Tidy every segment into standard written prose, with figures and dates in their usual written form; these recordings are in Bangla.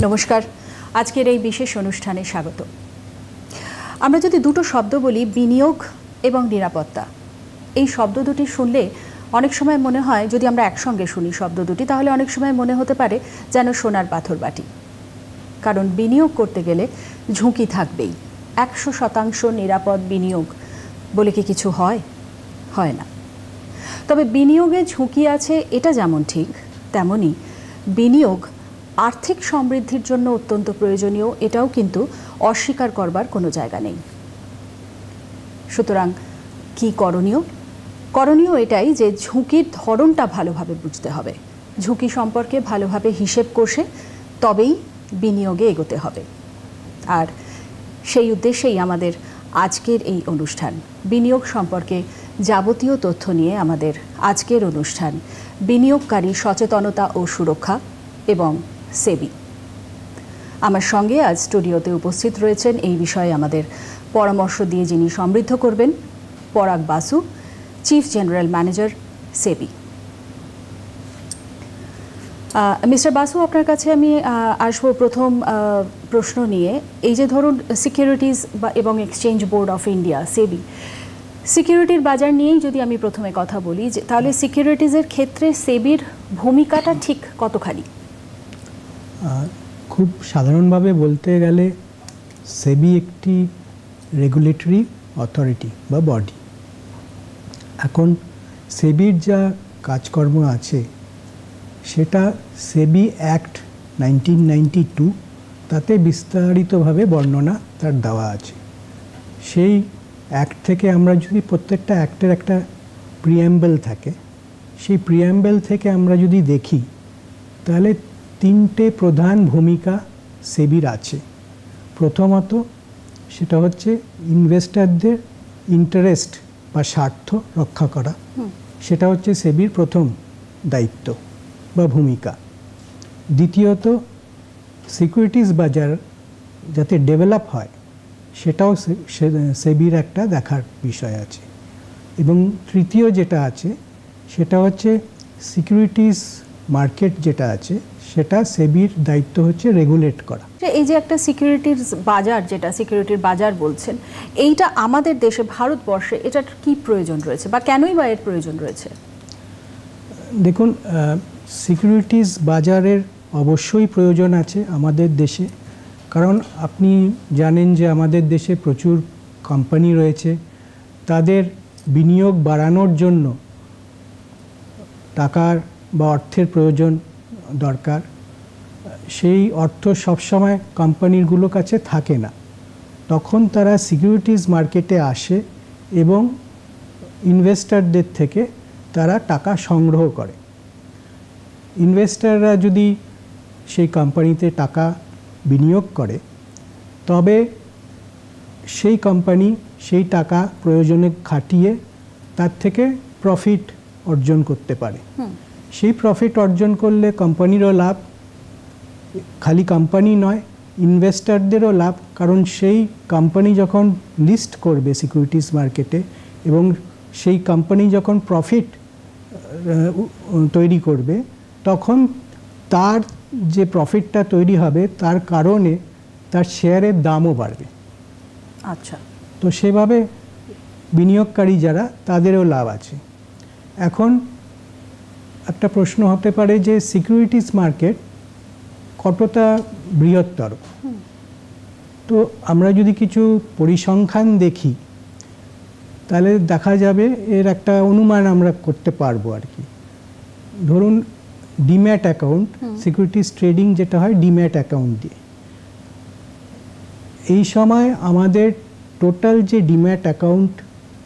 নমস্কার, আজকের এই বিশেষ অনুষ্ঠানে স্বাগত। আমরা যদি দুটো শব্দ বলি, বিনিয়োগ এবং নিরাপত্তা, এই শব্দ দুটি শুনলে অনেক সময় মনে হয়, যদি আমরা একসঙ্গে শুনি শব্দ দুটি, তাহলে অনেক সময় মনে হতে পারে যেন সোনার পাথর বাটি। কারণ বিনিয়োগ করতে গেলে ঝুঁকি থাকবেই। 100% নিরাপদ বিনিয়োগ বলে কি কিছু হয়? হয় না। তবে বিনিয়োগে ঝুঁকি আছে এটা যেমন ঠিক, তেমনি বিনিয়োগ আর্থিক সমৃদ্ধির জন্য অত্যন্ত প্রয়োজনীয়, এটাও কিন্তু অস্বীকার করবার কোনো জায়গা নেই। সুতরাং কি করণীয়? করণীয় এটাই যে ঝুঁকির ধরনটা ভালোভাবে বুঝতে হবে, ঝুঁকি সম্পর্কে ভালোভাবে হিসেব কষে তবেই বিনিয়োগে এগোতে হবে। আর সেই উদ্দেশ্যেই আমাদের আজকের এই অনুষ্ঠান। বিনিয়োগ সম্পর্কে যাবতীয় তথ্য নিয়ে আমাদের আজকের অনুষ্ঠান বিনিয়োগকারী সচেতনতা ও সুরক্ষা এবং সেবি। আমার সঙ্গে আজ স্টুডিওতে উপস্থিত রয়েছেন এই বিষয়ে আমাদের পরামর্শ দিয়ে যিনি সমৃদ্ধ করবেন, পরাগ বাসু, চিফ জেনারেল ম্যানেজার, সেবি। মিস্টার বাসু, আপনার কাছে আমি আসবো প্রথম প্রশ্ন নিয়ে। এই যে ধরুন সিকিউরিটিজ এবং এক্সচেঞ্জ বোর্ড অফ ইন্ডিয়া, সেবি, সিকিউরিটির বাজার নিয়েই যদি আমি প্রথমে কথা বলি, যে তাহলে সিকিউরিটিজের ক্ষেত্রে সেবির ভূমিকাটা ঠিক কতখানি? খুব সাধারণভাবে বলতে গেলে সেবি একটি রেগুলেটরি অথরিটি বা বডি। এখন সেবির যা কাজকর্ম আছে সেটা সেবি অ্যাক্ট 1992 তাতে বিস্তারিতভাবে বর্ণনা তার দেওয়া আছে। সেই অ্যাক্ট থেকে আমরা যদি, প্রত্যেকটা অ্যাক্টের একটা প্রিঅ্যাম্বল থাকে, সেই প্রিঅ্যাম্বল থেকে আমরা যদি দেখি তাহলে তিনটে প্রধান ভূমিকা সেবির আছে। প্রথমত সেটা হচ্ছে ইনভেস্টরদের ইন্টারেস্ট বা স্বার্থ রক্ষা করা, সেটা হচ্ছে সেবির প্রথম দায়িত্ব বা ভূমিকা। দ্বিতীয়ত সিকিউরিটিজ বাজার যাতে ডেভেলপ হয় সেটাও সেবির একটা দেখার বিষয় আছে। এবং তৃতীয় যেটা আছে সেটা হচ্ছে সিকিউরিটিজ মার্কেট যেটা আছে সেটা সেবির দায়িত্ব হচ্ছে রেগুলেট করা। এই যে একটা সিকিউরিটির বাজার, যেটা সিকিউরিটির বাজার বলছেন, এইটা আমাদের দেশে, ভারতবর্ষে এটার কি প্রয়োজন রয়েছে বা কেনই বা এর প্রয়োজন রয়েছে? দেখুন, সিকিউরিটিজ বাজারের অবশ্যই প্রয়োজন আছে আমাদের দেশে। কারণ আপনি জানেন যে আমাদের দেশে প্রচুর কোম্পানি রয়েছে, তাদের বিনিয়োগ বাড়ানোর জন্য টাকার বা অর্থের প্রয়োজন দরকার। সেই অর্থ সবসময় কোম্পানিগুলোর কাছে থাকে না, তখন তারা সিকিউরিটিজ মার্কেটে আসে এবং ইনভেস্টরদের থেকে তারা টাকা সংগ্রহ করে। ইনভেস্টররা যদি সেই কোম্পানিতে টাকা বিনিয়োগ করে তবে সেই কোম্পানি সেই টাকা প্রয়োজনে খাটিয়ে তার থেকে প্রফিট অর্জন করতে পারে। সেই প্রফিট অর্জন করলে কোম্পানিরও লাভ, খালি কোম্পানি নয়, ইনভেস্টরদেরও লাভ। কারণ সেই কোম্পানি যখন লিস্ট করবে সিকিউরিটিজ মার্কেটে এবং সেই কোম্পানি যখন প্রফিট তৈরি করবে, তখন তার যে প্রফিটটা তৈরি হবে তার কারণে তার শেয়ারের দামও বাড়বে। আচ্ছা, তো সেভাবে বিনিয়োগকারী যারা, তাদেরও লাভ আছে। এখন একটা প্রশ্ন হতে পারে যে সিকিউরিটিজ মার্কেট কতটা বৃহত্তর। তো আমরা যদি কিছু পরিসংখ্যান দেখি তাহলে দেখা যাবে, এর একটা অনুমান আমরা করতে পারবো আর কি। ধরুন ডিম্যাট অ্যাকাউন্ট, সিকিউরিটিজ ট্রেডিং যেটা হয় ডিম্যাট অ্যাকাউন্ট দিয়ে, এই সময় আমাদের টোটাল যে ডিম্যাট অ্যাকাউন্ট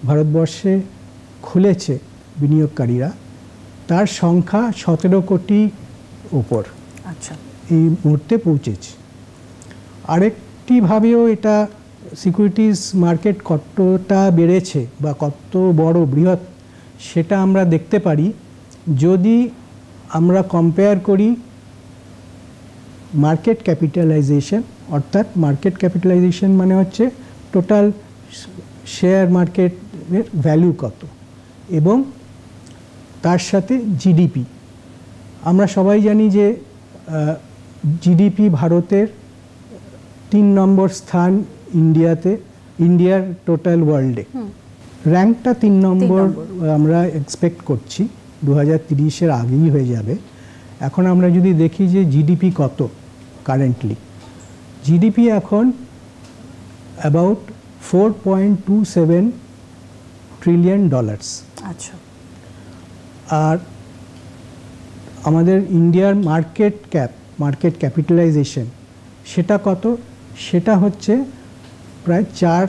ভারতবর্ষে খুলেছে বিনিয়োগকারীরা, তার সংখ্যা 17 কোটি ওপর। আচ্ছা, এই মুহূর্তে পৌঁছেছে। আরেকটিভাবেও এটা সিকিউরিটিজ মার্কেট কতটা বেড়েছে বা কত বড় বৃহৎ সেটা আমরা দেখতে পারি যদি আমরা কম্পেয়ার করি মার্কেট ক্যাপিটালাইজেশন। অর্থাৎ মার্কেট ক্যাপিটালাইজেশন মানে হচ্ছে টোটাল শেয়ার মার্কেটের ভ্যালু কত, এবং তার সাথে জিডিপি। আমরা সবাই জানি যে জিডিপি ভারতের 3 নম্বর স্থান ইন্ডিয়াতে, ইন্ডিয়ার টোটাল ওয়ার্ল্ডে। র্যাঙ্কটা 3 নম্বর আমরা এক্সপেক্ট করছি 2030-এর আগেই হয়ে যাবে। এখন আমরা যদি দেখি যে জিডিপি কত কারেন্টলি, জিডিপি এখন অ্যাবাউট $4.27 ট্রিলিয়ন। আচ্ছা। আর আমাদের ইন্ডিয়ার মার্কেট ক্যাপিটালাইজেশন সেটা কত? সেটা হচ্ছে প্রায় $4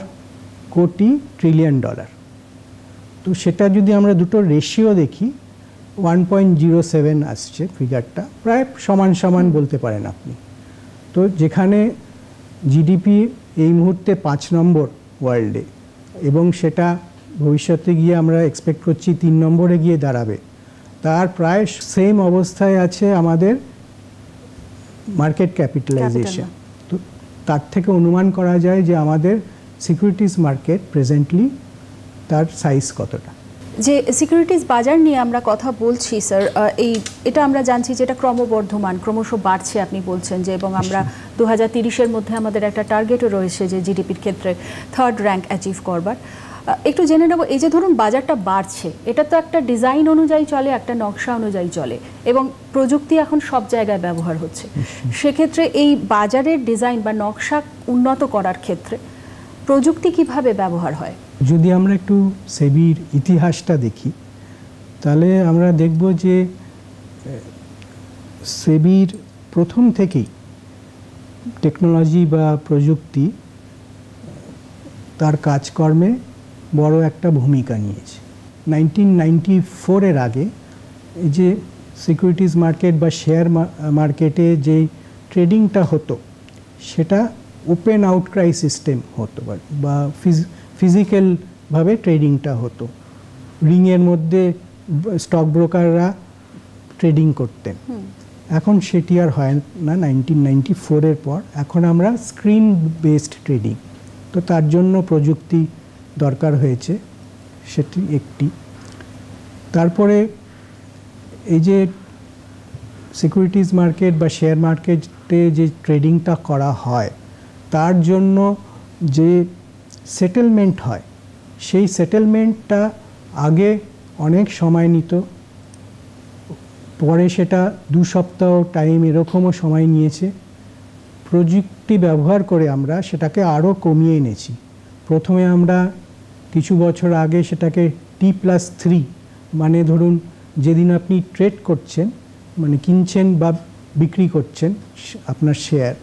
কোটি ট্রিলিয়ন। তো সেটা যদি আমরা দুটো রেশিও দেখি 1.07 আসছে ফিগারটা, প্রায় সমান সমান বলতে পারেন আপনি। তো যেখানে জিডিপি এই মুহূর্তে 5 নম্বর ওয়ার্ল্ডে এবং সেটা ভবিষ্যতে গিয়ে আমরা এক্সপেক্ট করছি 3 নম্বরে গিয়ে দাঁড়াবে, তার প্রায় সেম অবস্থায় আছে আমাদের মার্কেট ক্যাপিটালাইজেশন। তো তার থেকে অনুমান করা যায় যে আমাদের সিকিউরিটিজ মার্কেট প্রেজেন্টলি তার সাইজ কতটা। যে সিকিউরিটিজ বাজার নিয়ে আমরা কথা বলছি স্যার, এটা আমরা জানছি যে এটা ক্রমবর্ধমান, ক্রমশ বাড়ছে আপনি বলছেন যে, এবং আমরা 2030-এর মধ্যে আমাদের একটা টার্গেটও রয়েছে যে জিডিপির ক্ষেত্রে 3rd র্যাঙ্ক অ্যাচিভ করবার। একটু জেনে নেব, এই যে ধরুন বাজারটা বাড়ছে, এটা তো একটা ডিজাইন অনুযায়ী চলে, একটা নকশা অনুযায়ী চলে, এবং প্রযুক্তি এখন সব জায়গায় ব্যবহার হচ্ছে। সেক্ষেত্রে এই বাজারের ডিজাইন বা নকশা উন্নত করার ক্ষেত্রে প্রযুক্তি কিভাবে ব্যবহার হয়? যদি আমরা একটু সেবির ইতিহাসটা দেখি তাহলে আমরা দেখব যে সেবির প্রথম থেকেই টেকনোলজি বা প্রযুক্তি তার কাজকর্মে বড় একটা ভূমিকা নিয়েছে। 1994-এর আগে এই যে সিকিউরিটিজ মার্কেট বা শেয়ার মার্কেটে যে ট্রেডিংটা হতো সেটা ওপেন আউটক্রাই সিস্টেম হতো বা ফিজিক্যালভাবে ট্রেডিংটা হতো। রিংয়ের মধ্যে স্টক ব্রোকাররা ট্রেডিং করতেন। এখন সেটি আর হয় না 1994-এর পর। এখন আমরা স্ক্রিন বেসড ট্রেডিং, তো তার জন্য প্রযুক্তি দরকার হয়েছে, সেটি একটি। তারপরে এই যে সিকিউরিটিজ মার্কেট বা শেয়ার মার্কেটে যে ট্রেডিংটা করা হয় তার জন্য যে সেটেলমেন্ট হয়, সেই সেটেলমেন্টটা আগে অনেক সময় নিত, পরে সেটা 2 সপ্তাহ টাইম এরকমও সময় নিয়েছে। প্রযুক্তি ব্যবহার করে আমরা সেটাকে আরও কমিয়ে এনেছি। প্রথমে আমরা কিছু বছর আগে সেটাকে T+3, মানে ধরুন যেদিন আপনি ট্রেড করছেন, মানে কিনছেন বা বিক্রি করছেন আপনার শেয়ার,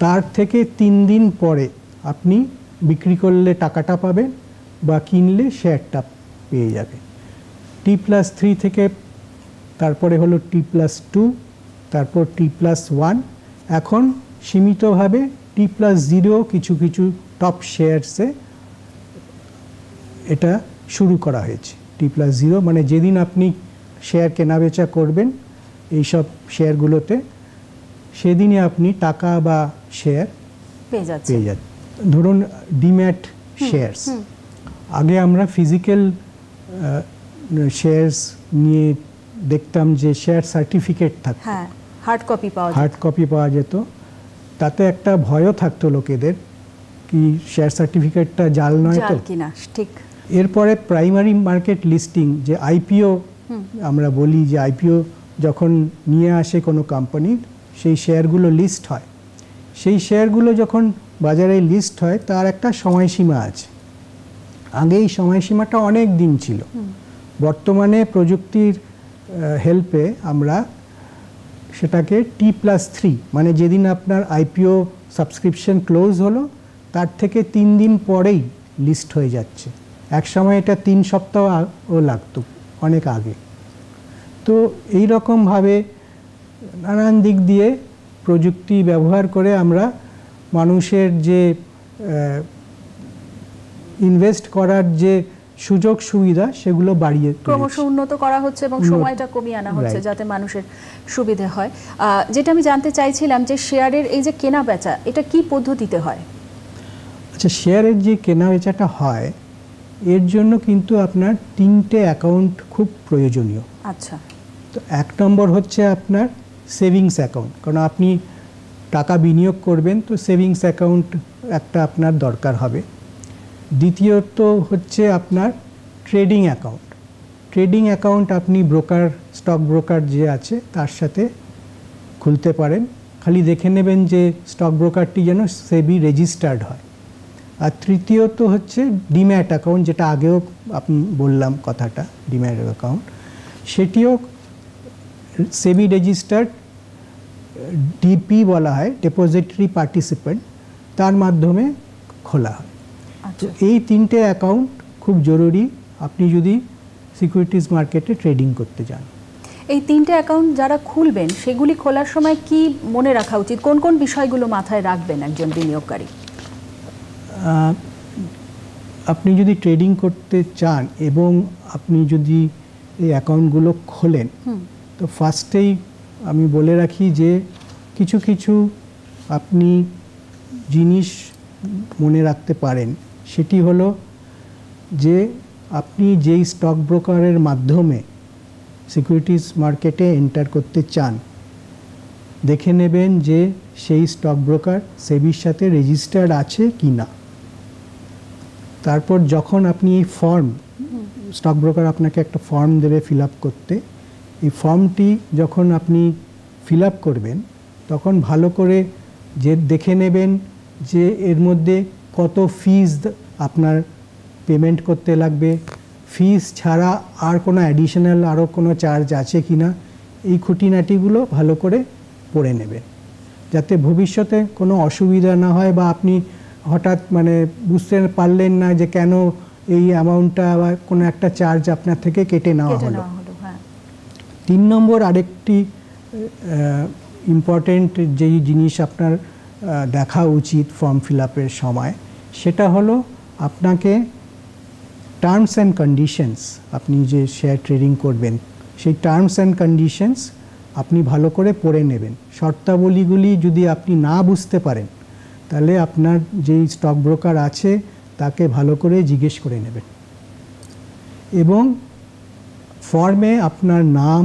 তার থেকে 3 দিন পরে আপনি বিক্রি করলে টাকাটা পাবেন বা কিনলে শেয়ারটা পেয়ে যাবে। T+3 থেকে তারপরে হলো T+2, তারপর T+1, এখন সীমিতভাবে T+0 কিছু কিছু টপ শেয়ারসে এটা শুরু করা হয়েছে। T+0 মানে যেদিন আপনি শেয়ার কেনাবেচা করবেন এইসব শেয়ারগুলোতে, সেদিনই আপনি টাকা বা শেয়ার পেয়ে যাচ্ছেন। ধরুন ডিম্যাট শেয়ারস, আগে আমরা ফিজিক্যাল শেয়ারস নিয়ে দেখতাম যে শেয়ার সার্টিফিকেট থাকতো, হার্ড কপি পাওয়া যেত। তাতে একটা ভয়ও থাকতো লোকেদের কি শেয়ার সার্টিফিকেটটা জাল নয় তো কিনা। ঠিক। এরপরে প্রাইমারি মার্কেট লিস্টিং, যে আইপিও আমরা বলি, যে আইপিও যখন নিয়ে আসে কোনো কোম্পানি, সেই শেয়ারগুলো লিস্ট হয়। সেই শেয়ারগুলো যখন বাজারে লিস্ট হয় তার একটা সময়সীমা আছে। আগে এই সময়সীমাটা অনেক দিন ছিল। বর্তমানে প্রযুক্তির হেল্পে আমরা সেটাকে T+3, মানে যেদিন আপনার আইপিও সাবস্ক্রিপশন ক্লোজ হলো তার থেকে 3 দিন পরেই লিস্ট হয়ে যাচ্ছে। এক সময় এটা 3 সপ্তাহও লাগতো অনেক আগে। তো এই রকমভাবে নানান দিক দিয়ে প্রযুক্তি ব্যবহার করে আমরা মানুষের যে ইনভেস্ট করার যে সুযোগ সুবিধা সেগুলো বাড়িয়ে ক্রমশ উন্নত করা হচ্ছে এবং সময়টা কমিয়ে আনা হচ্ছে যাতে মানুষের সুবিধে হয়। যেটা আমি জানতে চাইছিলাম যে শেয়ারের এই যে কেনা বেচা, এটা কি পদ্ধতিতে হয়? আচ্ছা, শেয়ারের যে কেনা বেচাটা হয় এর জন্য কিন্তু আপনার 3টে অ্যাকাউন্ট খুব প্রয়োজনীয়। আচ্ছা। তো 1 নম্বর হচ্ছে আপনার সেভিংস অ্যাকাউন্ট, কারণ আপনি টাকা বিনিয়োগ করবেন তো সেভিংস অ্যাকাউন্ট একটা আপনার দরকার হবে। দ্বিতীয়ত হচ্ছে আপনার ট্রেডিং অ্যাকাউন্ট। ট্রেডিং অ্যাকাউন্ট আপনি ব্রোকার, স্টক ব্রোকার যে আছে তার সাথে খুলতে পারেন, খালি দেখে নেবেন যে স্টক ব্রোকারটি যেন সেবি রেজিস্টার্ড হয়। আর তৃতীয়ত হচ্ছে ডিম্যাট অ্যাকাউন্ট, যেটা আগেও আপনি বললাম কথাটা, ডিম্যাট অ্যাকাউন্ট, সেটিও সেবি রেজিস্টার্ড, ডিপি বলা হয়, ডেপোজিটরি পার্টিসিপেন্ট, তার মাধ্যমে খোলা হয়। তো এই তিনটে অ্যাকাউন্ট খুব জরুরি আপনি যদি সিকিউরিটিজ মার্কেটে ট্রেডিং করতে যান। এই তিনটে অ্যাকাউন্ট যারা খুলবেন সেগুলি খোলার সময় কি মনে রাখা উচিত, কোন কোন বিষয়গুলো মাথায় রাখবেন একজন বিনিয়োগকারী? আপনি যদি ট্রেডিং করতে চান এবং আপনি যদি এই অ্যাকাউন্টগুলো খোলেন, তো ফার্স্টেই আমি বলে রাখি যে কিছু কিছু আপনি জিনিস মনে রাখতে পারেন। সেটি হলো যে আপনি যেই স্টক ব্রোকারের মাধ্যমে সিকিউরিটিজ মার্কেটে এন্টার করতে চান, দেখে নেবেন যে সেই স্টক ব্রোকার সেবির সাথে রেজিস্টার্ড আছে কি না। তারপর যখন আপনি এই ফর্ম, স্টক ব্রোকার আপনাকে একটা ফর্ম দেবে ফিল আপ করতে, এই ফর্মটি যখন আপনি ফিল আপ করবেন তখন ভালো করে যে দেখে নেবেন যে এর মধ্যে কত ফিজ আপনার পেমেন্ট করতে লাগবে, ফিজ ছাড়া আর কোনো অ্যাডিশনাল আরও কোনো চার্জ আছে কি না, এই খুঁটিনাটিগুলো ভালো করে পড়ে নেবেন, যাতে ভবিষ্যতে কোনো অসুবিধা না হয় বা আপনি হঠাৎ মানে বুঝতে পারলেন না যে কেন এই অ্যামাউন্টটা বা কোনো একটা চার্জ আপনার থেকে কেটে নেওয়া হলো। 3 নম্বর আরেকটি ইম্পর্টেন্ট যেই জিনিস আপনার দেখা উচিত ফর্ম ফিল আপের সময়, সেটা হলো আপনাকে টার্মস অ্যান্ড কন্ডিশনস, আপনি যে শেয়ার ট্রেডিং করবেন সেই টার্মস অ্যান্ড কন্ডিশনস আপনি ভালো করে পড়ে নেবেন। শর্তাবলীগুলি যদি আপনি না বুঝতে পারেন তাহলে আপনার যেই স্টক ব্রোকার আছে তাকে ভালো করে জিজ্ঞেস করে নেবেন। এবং ফর্মে আপনার নাম,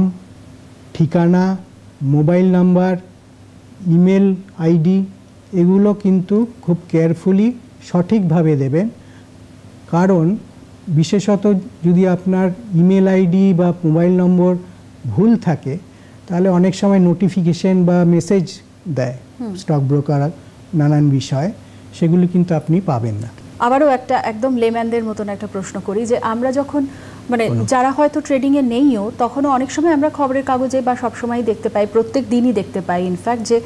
ঠিকানা, মোবাইল নাম্বার, ইমেল আইডি এগুলো কিন্তু খুব কেয়ারফুলি সঠিকভাবে দেবেন, কারণ বিশেষত যদি আপনার ইমেল আইডি বা মোবাইল নম্বর ভুল থাকে তাহলে অনেক সময় নোটিফিকেশন বা মেসেজ দেয় স্টক ব্রোকার নানান বিষয়, সেগুলি কিন্তু আপনি পাবেন না। আবারও একটা একদম লেম্যানদের মতন একটা প্রশ্ন করি, যে আমরা যখন মানে যারা হয়তো ট্রেডিংয়ে নেইও তখনও অনেক সময় আমরা খবরের কাগজে বা সবসময় দেখতে পাই, প্রত্যেক দিনই দেখতে পাই ইনফ্যাক্ট, যে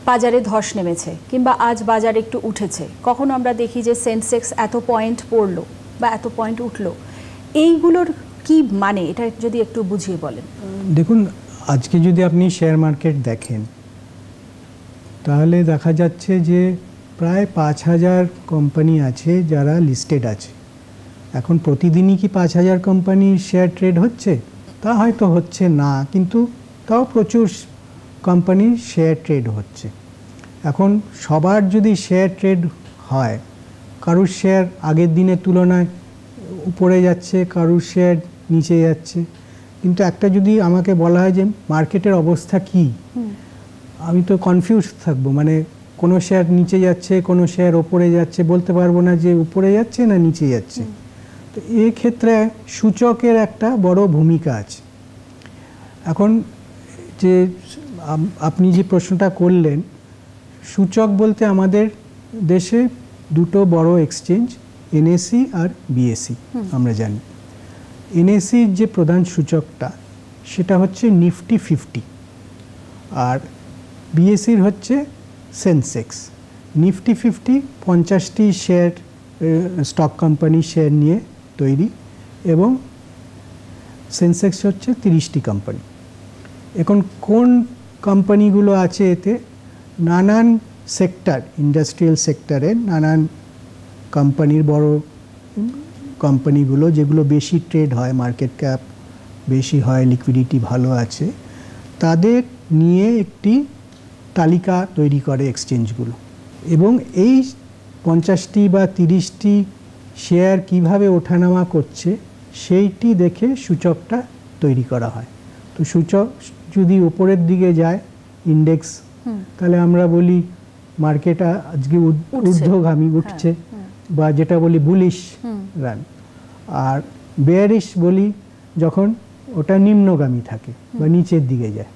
বাজারে ধস নেমেছে কিংবা আজ বাজার একটু উঠেছে, কখনো আমরা দেখি যে সেন্সেক্স এত পয়েন্ট পড়লো বা এত পয়েন্ট উঠলো। এইগুলোর কি মানে, এটা যদি একটু বুঝিয়ে বলেন। দেখুন, আজকে যদি আপনি শেয়ার মার্কেট দেখেন তাহলে দেখা যাচ্ছে যে প্রায় 5000 কোম্পানি আছে যারা লিস্টেড আছে। এখন প্রতিদিনই কি 5000 কোম্পানির শেয়ার ট্রেড হচ্ছে? তা হয়তো হচ্ছে না, কিন্তু তাও প্রচুর কোম্পানির শেয়ার ট্রেড হচ্ছে। এখন সবার যদি শেয়ার ট্রেড হয়, কারুর শেয়ার আগের দিনের তুলনায় উপরে যাচ্ছে, কারুর শেয়ার নিচে যাচ্ছে, কিন্তু একটা যদি আমাকে বলা হয় যে মার্কেটের অবস্থা কি, আমি তো কনফিউজ থাকবো, মানে কোনো শেয়ার নিচে যাচ্ছে, কোনো শেয়ার ওপরে যাচ্ছে, বলতে পারবো না যে উপরে যাচ্ছে না নিচে যাচ্ছে। তো এই ক্ষেত্রে সূচকের একটা বড় ভূমিকা আছে। এখন যে আপনি যে প্রশ্নটা করলেন, সূচক বলতে আমাদের দেশে দুটো বড় এক্সচেঞ্জ, এনএসই আর বিএসই আমরা জানি। এনএসির যে প্রধান সূচকটা সেটা হচ্ছে নিফটি 50, আর বিএসির হচ্ছে সেন্সেক্স। নিফটি 50 50টি শেয়ার স্টক কোম্পানির শেয়ার নিয়ে তৈরি, এবং সেন্সেক্স হচ্ছে 30টি কোম্পানি। এখন কোন কোম্পানিগুলো আছে এতে? নানান সেক্টর, ইন্ডাস্ট্রিয়াল সেক্টরের নানান কোম্পানির, বড় কোম্পানিগুলো যেগুলো বেশি ট্রেড হয়, মার্কেট ক্যাপ বেশি হয়, লিকুইডিটি ভালো আছে, তাদের নিয়ে একটি তালিকা তৈরি করে এক্সচেঞ্জগুলো। এবং এই 50টি বা 30টি শেয়ার কিভাবে ওঠানামা করছে সেইটি দেখে সূচকটা তৈরি করা হয়। তো সূচক যদি উপরের দিকে যায় ইন্ডেক্স, তাহলে আমরা বলি মার্কেট আজকে ঊর্ধ্বগামী উঠছে, বা যেটা বলি বুলিশ রান। আর বেয়ারিশ বলি যখন ওটা নিম্নগামী থাকে বা নিচের দিকে যায়।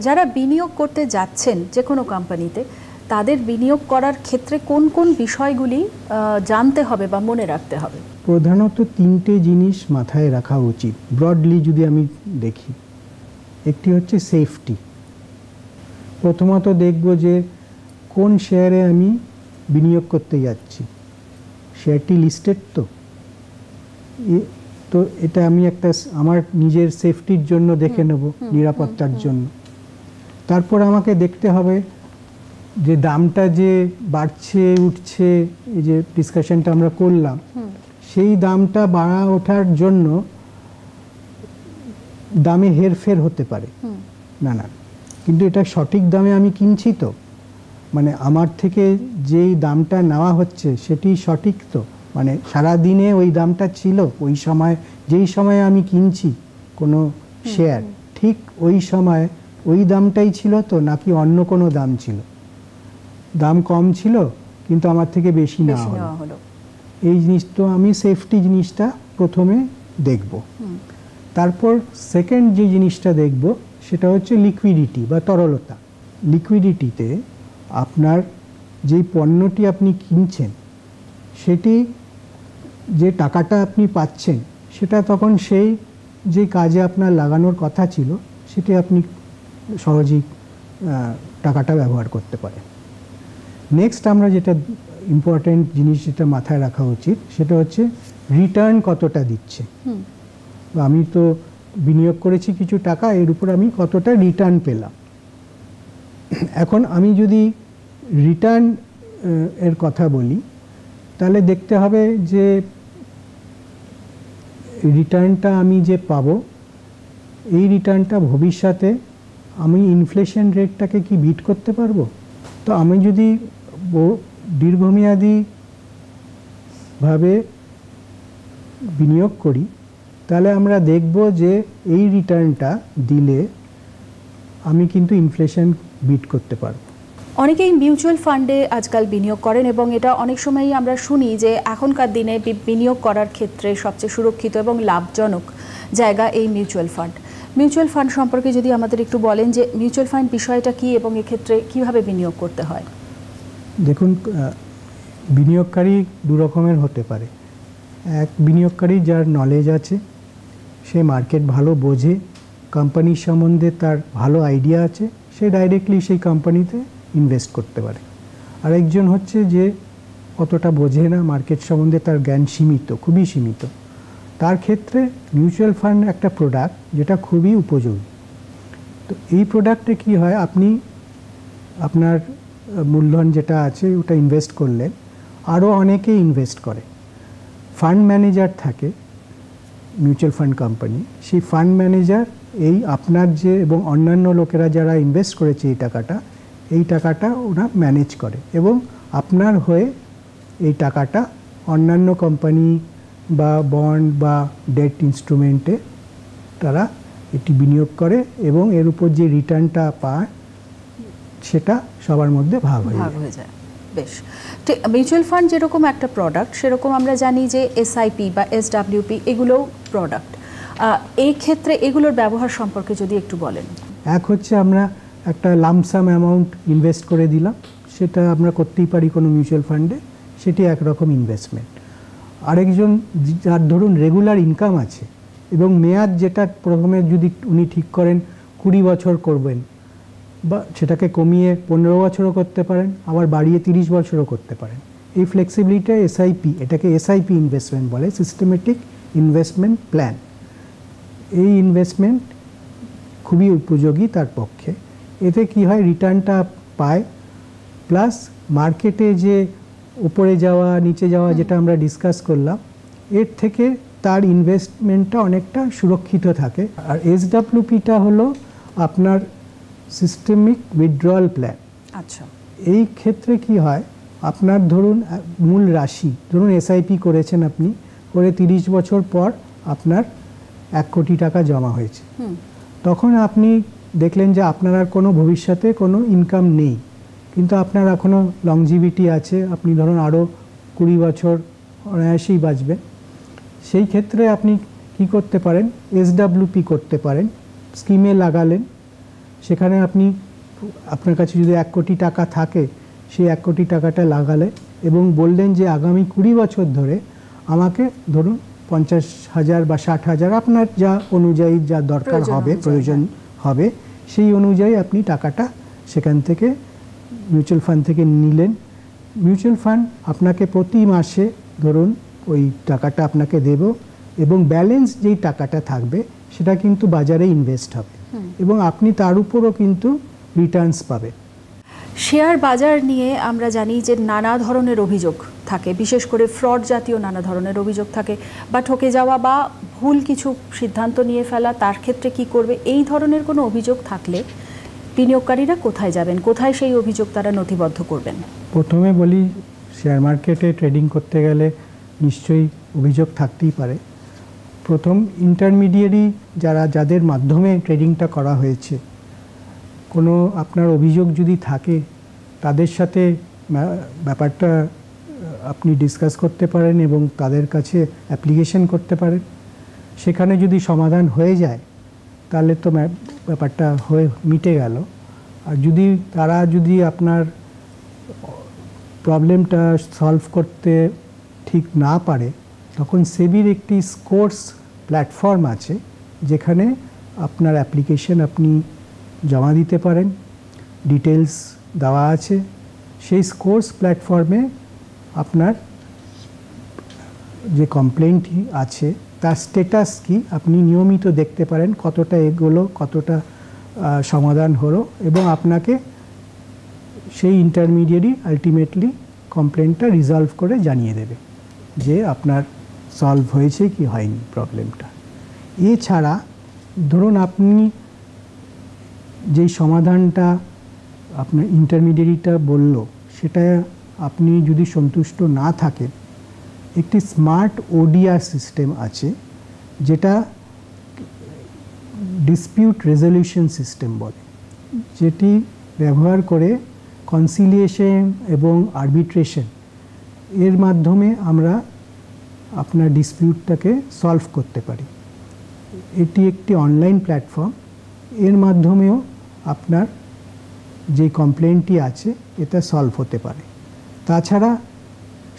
যারা বিনিয়োগ করতে যাচ্ছেন যে কোনো কোম্পানিতে, তাদের বিনিয়োগ করার ক্ষেত্রে কোন কোন বিষয়গুলি জানতে হবে বা মনে রাখতে হবে? প্রধানত 3টে জিনিস মাথায় রাখা উচিত ব্রডলি যদি আমি দেখি। একটি হচ্ছে সেফটি। প্রথমত দেখব যে কোন শেয়ারে আমি বিনিয়োগ করতে যাচ্ছি, শেয়ারটি লিস্টেড তো এটা আমি একটা আমার নিজের সেফটির জন্য দেখে নেব, নিরাপত্তার জন্য। তারপর আমাকে দেখতে হবে যে দামটা যে বাড়ছে উঠছে, এই যে ডিসকাশনটা আমরা করলাম, সেই দামটা বাড়া ওঠার জন্য দামে হেরফের হতে পারে না, কিন্তু এটা সঠিক দামে আমি কিনছি তো, মানে আমার থেকে যেই দামটা নেওয়া হচ্ছে সেটি সঠিক তো, মানে সারাদিনে ওই দামটা ছিল, ওই সময় যেই সময়ে আমি কিনছি কোনো শেয়ার, ঠিক ওই সময় ওই দামটাই ছিল তো, নাকি অন্য কোনো দাম ছিল, দাম কম ছিল কিন্তু আমার থেকে বেশি নেওয়া হলো। এই জিনিস তো আমি সেফটি জিনিসটা প্রথমে দেখব। তারপর সেকেন্ড যে জিনিসটা দেখব সেটা হচ্ছে লিকুইডিটি বা তরলতা। লিকুইডিটিতে আপনার যেই পণ্যটি আপনি কিনছেন সেটি যে টাকাটা আপনি পাচ্ছেন সেটা তখন সেই যে কাজে আপনার লাগানোর কথা ছিল সেটি আপনি সহজেই টাকাটা ব্যবহার করতে পারেন। নেক্সট আমরা যেটা ইম্পর্টেন্ট জিনিস যেটা মাথায় রাখা উচিত সেটা হচ্ছে রিটার্ন কতটা দিচ্ছে। আমি তো বিনিয়োগ করেছি কিছু টাকা, এর উপর আমি কতটা রিটার্ন পেলাম। এখন আমি যদি রিটার্ন এর কথা বলি তাহলে দেখতে হবে যে রিটার্নটা আমি যে পাবো এই রিটার্নটা ভবিষ্যতে আমি ইনফ্লেশন রেটটাকে কি বিট করতে পারবো। তো আমি যদি দীর্ঘমেয়াদীভাবে বিনিয়োগ করি তাহলে আমরা দেখব যে এই রিটার্নটা দিলে আমি কিন্তু ইনফ্লেশন বিট করতে পারবো। অনেকেই মিউচুয়াল ফান্ডে আজকাল বিনিয়োগ করেন এবং এটা অনেক সময়ই আমরা শুনি যে এখনকার দিনে বিনিয়োগ করার ক্ষেত্রে সবচেয়ে সুরক্ষিত এবং লাভজনক জায়গা এই মিউচুয়াল ফান্ড। মিউচুয়াল ফান্ড সম্পর্কে যদি আমাদের একটু বলেন যে মিউচুয়াল ফান্ড বিষয়টা কি এবং এক্ষেত্রে কিভাবে বিনিয়োগ করতে হয়। দেখুন, বিনিয়োগকারী দু রকমের হতে পারে। এক বিনিয়োগকারী যার নলেজ আছে, সে মার্কেট ভালো বোঝে, কোম্পানির সম্বন্ধে তার ভালো আইডিয়া আছে, সে ডাইরেক্টলি সেই কোম্পানিতে ইনভেস্ট করতে পারে। আরেকজন হচ্ছে যে অতটা বোঝে না, মার্কেট সম্বন্ধে তার জ্ঞান সীমিত, খুবই সীমিত। তার ক্ষেত্রে মিউচুয়াল ফান্ড একটা প্রোডাক্ট যেটা খুবই উপযোগী। তো এই প্রোডাক্টে কি হয়, আপনি আপনার মূলধন যেটা আছে ওটা ইনভেস্ট করলেন, আরও অনেকে ইনভেস্ট করে। ফান্ড ম্যানেজার থাকে মিউচুয়াল ফান্ড কোম্পানি, সেই ফান্ড ম্যানেজার এই আপনার যে এবং অন্যান্য লোকেরা যারা ইনভেস্ট করেছে এই টাকাটা ওরা ম্যানেজ করে এবং আপনার হয়ে এই টাকাটা অন্যান্য কোম্পানি বা বন্ড বা ডেট ইনস্ট্রুমেন্টে তারা এটি বিনিয়োগ করে এবং এর উপর যে রিটার্নটা পায় সেটা সবার মধ্যে ভাগ হয়ে যায়। বেশ, ঠিক। মিউচুয়াল ফান্ড যেরকম একটা প্রোডাক্ট, সেরকম আমরা জানি যে এসআইপি বা এসডব্লিউপি এগুলোও প্রোডাক্ট। এই ক্ষেত্রে এগুলোর ব্যবহার সম্পর্কে যদি একটু বলেন। এক হচ্ছে আমরা একটা লামসাম অ্যামাউন্ট ইনভেস্ট করে দিলাম, সেটা আমরা করতেই পারি কোনো মিউচুয়াল ফান্ডে, সেটি একরকম ইনভেস্টমেন্ট। আরেকজন যার ধরুন রেগুলার ইনকাম আছে এবং মেয়াদ যেটা প্রথমে যদি উনি ঠিক করেন 20 বছর করবেন, বা সেটাকে কমিয়ে 15 বছরও করতে পারেন, আবার বাড়িয়ে 30 বছরও করতে পারেন। এই ফ্লেক্সিবিলিটি এসআইপি, এটাকে এসআইপি ইনভেস্টমেন্ট বলে, সিস্টেমেটিক ইনভেস্টমেন্ট প্ল্যান। এই ইনভেস্টমেন্ট খুবই উপযোগী তার পক্ষে। এতে কি হয়, রিটার্নটা পায়, প্লাস মার্কেটে যে উপরে যাওয়া নিচে যাওয়া যেটা আমরা ডিসকাস করলাম, এর থেকে তার ইনভেস্টমেন্টটা অনেকটা সুরক্ষিত থাকে। আর এসডব্লিউপিটা হলো আপনার সিস্টেমিক উইথড্রয়াল প্ল্যান। আচ্ছা, এই ক্ষেত্রে কি হয়, আপনার ধরুন মূল রাশি, ধরুন এসআইপি করেছেন আপনি, করে 30 বছর পর আপনার 1 কোটি টাকা জমা হয়েছে, তখন আপনি দেখলেন যে আপনার আর কোনো ভবিষ্যতে কোনো ইনকাম নেই, কিন্তু আপনার এখনও লংজিভিটি আছে, আপনি ধরুন আরও 20 বছর অনায়াসেই বাঁচবেন, সেই ক্ষেত্রে আপনি কি করতে পারেন, SWP করতে পারেন, স্কিমে লাগালেন। সেখানে আপনি, আপনার কাছে যদি 1 কোটি টাকা থাকে, সেই 1 কোটি টাকাটা লাগালে এবং বললেন যে আগামী 20 বছর ধরে আমাকে ধরুন 50,000 বা 60,000 আপনার যা অনুযায়ী যা দরকার হবে, প্রয়োজন হবে, সেই অনুযায়ী আপনি টাকাটা সেখান থেকে মিউচুয়াল ফান্ড থেকে নিলেন। মিউচুয়াল ফান্ড আপনাকে প্রতি মাসে ধরুন ওই টাকাটা আপনাকে দেব এবং ব্যালেন্স যেই টাকাটা থাকবে সেটা কিন্তু বাজারে ইনভেস্ট হবে এবং আপনি তার উপরও কিন্তু রিটার্নস পাবেন। শেয়ার বাজার নিয়ে আমরা জানি যে নানা ধরনের অভিযোগ থাকে, বিশেষ করে ফ্রড জাতীয় নানা ধরনের অভিযোগ থাকে, বা ঠকে যাওয়া বা ভুল কিছু সিদ্ধান্ত নিয়ে ফেলা, তার ক্ষেত্রে কি করবে, এই ধরনের কোনো অভিযোগ থাকলে বিনিয়োগকারীরা কোথায় যাবেন, কোথায় সেই অভিযোগ তারা নথিবদ্ধ করবেন? প্রথমে বলি, শেয়ার মার্কেটে ট্রেডিং করতে গেলে নিশ্চয়ই অভিযোগ থাকতেই পারে। প্রথম, ইন্টারমিডিয়েরি যাদের মাধ্যমে ট্রেডিংটা করা হয়েছে, কোনো আপনার অভিযোগ যদি থাকে তাদের সাথে ব্যাপারটা আপনি ডিসকাস করতে পারেন এবং তাদের কাছে অ্যাপ্লিকেশন করতে পারেন। সেখানে যদি সমাধান হয়ে যায় তাহলে তো ব্যাপারটা হয়ে মিটে গেল। আর তারা যদি আপনার প্রবলেমটা সলভ করতে ঠিক না পারে, তখন সেবির একটি স্কোরস প্ল্যাটফর্ম আছে যেখানে আপনার অ্যাপ্লিকেশন আপনি জমা দিতে পারেন, ডিটেলস দেওয়া আছে। সেই স্কোরস প্ল্যাটফর্মে আপনার যে কমপ্লেন্টটি আছে তার স্ট্যাটাস কি আপনি নিয়মিত দেখতে পারেন, কতটা এগোলো, কতটা সমাধান হলো, এবং আপনাকে সেই ইন্টারমিডিয়েরি আলটিমেটলি কমপ্লেন্টটা রিজলভ করে জানিয়ে দেবে যে আপনার সলভ হয়েছে কি হয়নি প্রবলেমটা। এছাড়া ধরুন আপনি যেই সমাধানটা আপনার ইন্টারমিডিয়েরিটা বলল সেটা আপনি যদি সন্তুষ্ট না থাকেন, একটি স্মার্ট ODR সিস্টেম আছে যেটা ডিসপিউট রেজলিউশন সিস্টেম বলে, যেটি ব্যবহার করে কনসিলিয়েশন এবং আরবিট্রেশন এর মাধ্যমে আমরা আপনার ডিসপিউটটাকে সলভ করতে পারি। এটি একটি অনলাইন প্ল্যাটফর্ম, এর মাধ্যমেও আপনার যে কমপ্লেন্টটি আছে এটা সলভ হতে পারে। তাছাড়া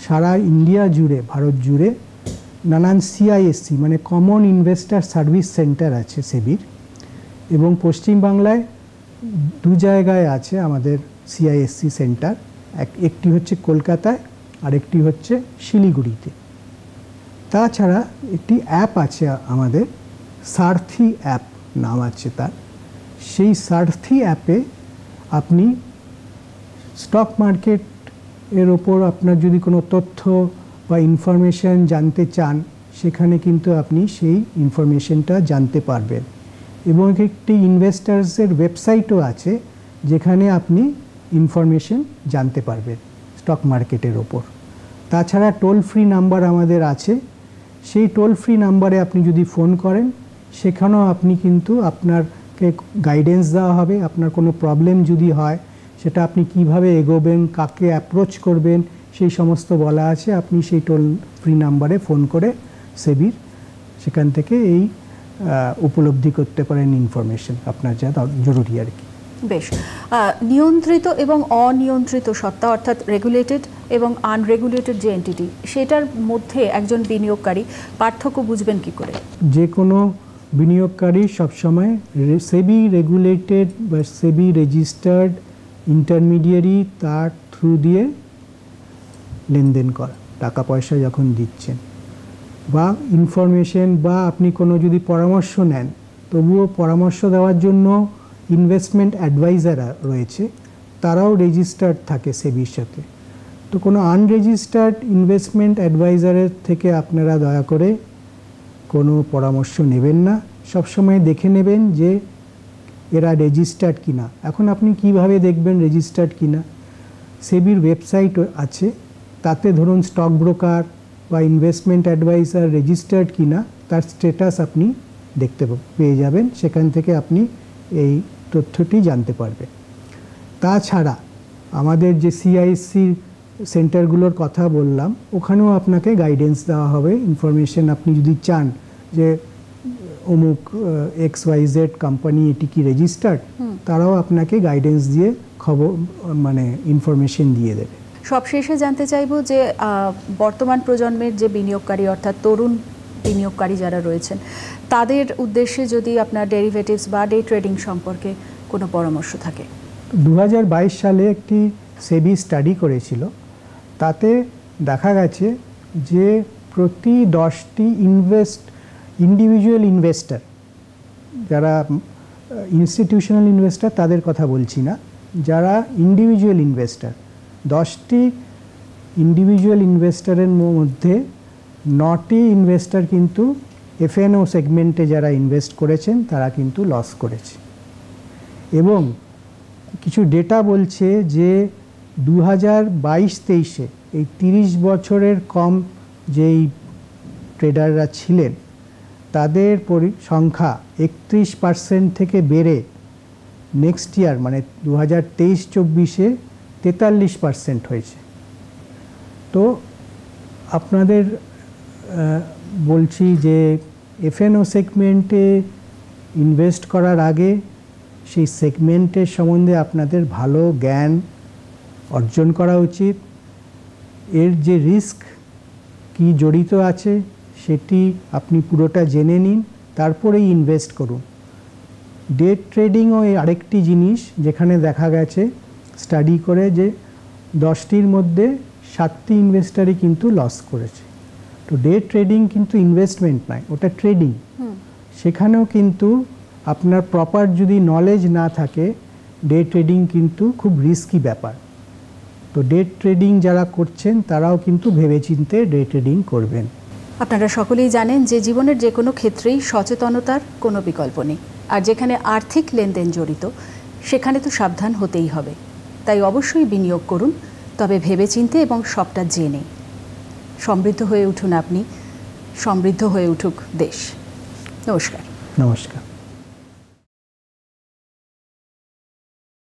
সারা ইন্ডিয়া জুড়ে, ভারত জুড়ে নানান CISC মানে কমন ইনভেস্টার সার্ভিস সেন্টার আছে সেবির, এবং পশ্চিমবাংলায় 2 জায়গায় আছে আমাদের CISC সেন্টার, একটি হচ্ছে কলকাতায় আর একটি হচ্ছে শিলিগুড়িতে। তাছাড়া একটি অ্যাপ আছে আমাদের, সারথি অ্যাপ নাম আছে তার। সেই সারথি অ্যাপে আপনি স্টক মার্কেট এর ওপর আপনার যদি কোনো তথ্য বা ইনফরমেশন জানতে চান, সেখানে কিন্তু আপনি সেই ইনফরমেশনটা জানতে পারবেন। এবং একটি ইনভেস্টার্সের ওয়েবসাইটও আছে যেখানে আপনি ইনফরমেশন জানতে পারবেন স্টক মার্কেটের ওপর। তাছাড়া টোল ফ্রি নাম্বার আমাদের আছে, সেই টোল ফ্রি নাম্বারে আপনি যদি ফোন করেন সেখানেও আপনি কিন্তু আপনাকে গাইডেন্স দেওয়া হবে। আপনার কোনো প্রবলেম যদি হয় সেটা আপনি কিভাবে এগোবেন, কাকে অ্যাপ্রোচ করবেন, সেই সমস্ত বলা আছে। আপনি সেই টোল ফ্রি নাম্বারে ফোন করে সেবির সেখান থেকে এই উপলব্ধি করতে পারেন ইনফরমেশন আপনার যা জরুরি আর কি। বেশ, নিয়ন্ত্রিত এবং অনিয়ন্ত্রিত সত্তা অর্থাৎ রেগুলেটেড এবং আনরেগুলেটেড যে এন্টিটি, সেটার মধ্যে একজন বিনিয়োগকারী পার্থক্য বুঝবেন কি করে? যে কোনো বিনিয়োগকারী সবসময় সেবি রেগুলেটেড বা সেবি রেজিস্টার্ড ইন্টারমিডিয়েরি তার থ্রু দিয়ে লেনদেন করা, টাকা পয়সা যখন দিচ্ছেন বা ইনফরমেশন বা আপনি কোনো যদি পরামর্শ নেন, তবুও পরামর্শ দেওয়ার জন্য ইনভেস্টমেন্ট অ্যাডভাইজার রয়েছে, তারাও রেজিস্টার্ড থাকে সেবির সাথে। তো কোনো আনরেজিস্টার্ড ইনভেস্টমেন্ট অ্যাডভাইজারের থেকে আপনারা দয়া করে কোনো পরামর্শ নেবেন না। সবসময় দেখে নেবেন যে এরা রেজিস্টার্ড কিনা। এখন আপনি কিভাবে দেখবেন রেজিস্টার্ড কিনা? সেবির ওয়েবসাইট আছে, তাতে ধরুন স্টক ব্রোকার বা ইনভেস্টমেন্ট অ্যাডভাইজার রেজিস্টার্ড কিনা তার স্ট্যাটাস আপনি দেখতে পেয়ে যাবেন। সেখান থেকে আপনি এই তথ্যটি জানতে পারবে। তাছাড়া আমাদের যে সিআইসি সেন্টারগুলোর কথা বললাম, ওখানেও আপনাকে গাইডেন্স দেওয়া হবে, ইনফরমেশন আপনি যদি চান যে অমুক XYZ কোম্পানি এটি কি রেজিস্টার্ড, তারাও আপনাকে গাইডেন্স দিয়ে খবর মানে ইনফরমেশন দিয়ে দেবে। সবশেষে জানতে চাইবো যে বর্তমান প্রজন্মের যে বিনিয়োগকারী অর্থাৎ তরুণ বিনিয়োগকারী যারা রয়েছেন, তাদের উদ্দেশ্যে যদি আপনার ডেরিভেটিভস বা ডে ট্রেডিং সম্পর্কে কোনো পরামর্শ থাকে। 2022 সালে একটি সেবি স্টাডি করেছিল, তাতে দেখা গেছে যে প্রতি 10টি ইন্ডিভিজুয়াল ইনভেস্টর, যারা ইনস্টিটিউশনাল ইনভেস্টর তাদের কথা বলছি না, যারা ইন্ডিভিজুয়াল ইনভেস্টর, 10টি ইন্ডিভিজুয়াল ইনভেস্টরের মধ্যে 9টি ইনভেস্টর কিন্তু এফএনও সেগমেন্টে যারা ইনভেস্ট করেছেন তারা কিন্তু লস করেছে। এবং কিছু ডেটা বলছে যে 2022-23-এ এই 30 বছরের কম যেই ট্রেডাররা ছিলেন তাদের সংখ্যা 31% থেকে বেড়ে নেক্সট ইয়ার মানে 2023-24-এ 43% হয়েছে। তো আপনাদের বলছি যে এফএনও সেগমেন্টে ইনভেস্ট করার আগে সেই সেগমেন্টের সম্বন্ধে আপনাদের ভালো জ্ঞান অর্জন করা উচিত। এর যে রিস্ক কি জড়িত আছে সেটি আপনি পুরোটা জেনে নিন, তারপরেই ইনভেস্ট করুন। ডে ট্রেডিংও আরেকটি জিনিস যেখানে দেখা গেছে স্টাডি করে যে 10টির মধ্যে 7টি ইনভেস্টারই কিন্তু লস করেছে। তো ডে ট্রেডিং কিন্তু ইনভেস্টমেন্ট নয়, ওটা ট্রেডিং। সেখানেও কিন্তু আপনার প্রপার যদি নলেজ না থাকে, ডে ট্রেডিং কিন্তু খুব রিস্কি ব্যাপার। তো ডে ট্রেডিং যারা করছেন তারাও কিন্তু ভেবেচিন্তে ডে ট্রেডিং করবেন। আপনারা সকলেই জানেন যে জীবনের যে কোনো ক্ষেত্রেই সচেতনতার কোনো বিকল্প নেই, আর যেখানে আর্থিক লেনদেন জড়িত সেখানে তো সাবধান হতেই হবে। তাই অবশ্যই বিনিয়োগ করুন, তবে ভেবেচিন্তে এবং সবটা জেনে। সমৃদ্ধ হয়ে উঠুন আপনি, সমৃদ্ধ হয়ে উঠুক দেশ। নমস্কার। নমস্কার।